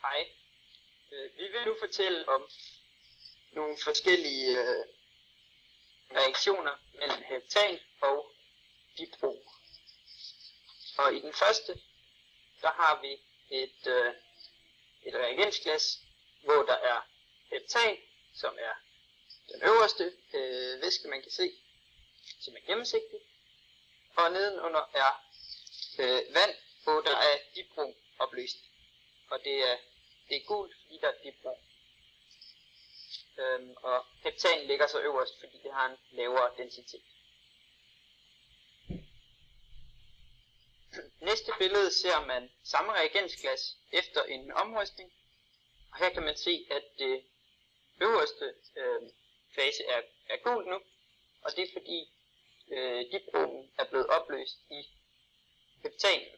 Hej. Vi vil nu fortælle om nogle forskellige reaktioner mellem heptan og diprom. Og i den første, der har vi et reagensglas, hvor der er heptan, som er den øverste væske, man kan se, som er gennemsigtig. Og nedenunder er vand, hvor der er diprom opløst. Og det er gult, fordi der er diprom. Og heptan ligger så øverst, fordi det har en lavere densitet. Næste billede ser man samme reagensglas efter en omrystning. Og her kan man se, at det øverste fase er gult nu. Og det er fordi dipromen er blevet opløst i heptanen.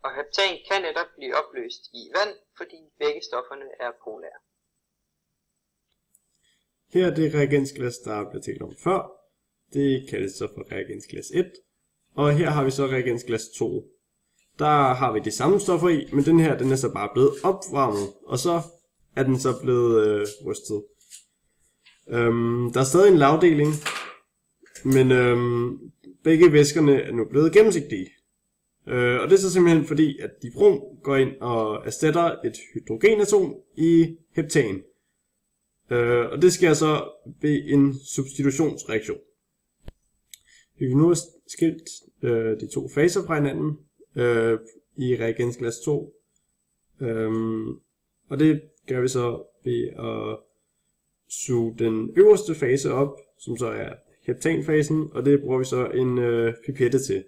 Og heptan kan netop blive opløst i vand, fordi begge stofferne er polære. Her er det reagensglas, der er blevet talt om før. Det kaldes så for reagensglas 1. Og her har vi så reagensglas 2. Der har vi de samme stoffer i, men den her den er så bare blevet opvarmet, og så er den så blevet rystet. Der er stadig en lagdeling, men begge væskerne er nu blevet gennemsigtige. Og det er så simpelthen fordi, at diprom går ind og erstatter et hydrogenatom i heptan. Og det sker så ved en substitutionsreaktion. Vi kan nu have skilt de to faser fra hinanden i reagensglas 2. Og det gør vi så ved at suge den øverste fase op, som så er heptanfasen, og det bruger vi så en pipette til.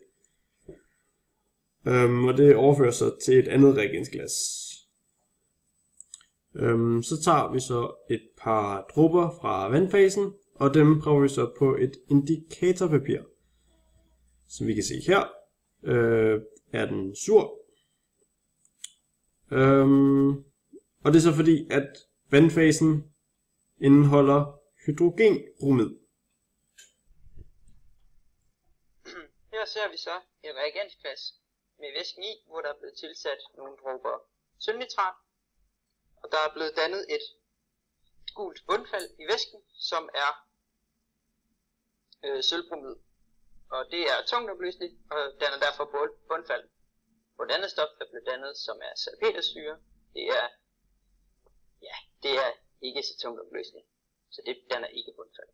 Og det overfører sig til et andet reagensglas. Så tager vi så et par dråber fra vandfasen, og dem prøver vi så på et indikatorpapir. Som vi kan se her, er den sur. Og det er så fordi, at vandfasen indeholder hydrogenbromid. Her ser vi så et reagensglas med væsken i, hvor der er blevet tilsat nogle dråber sølvnitrat. Og der er blevet dannet et gult bundfald i væsken, som er sølvbromid. Og det er tungopløseligt og danner derfor bundfald. Og det andet stof, der blev dannet, som er salpetersyre, det er ikke så tungopløseligt. Så det danner ikke bundfald.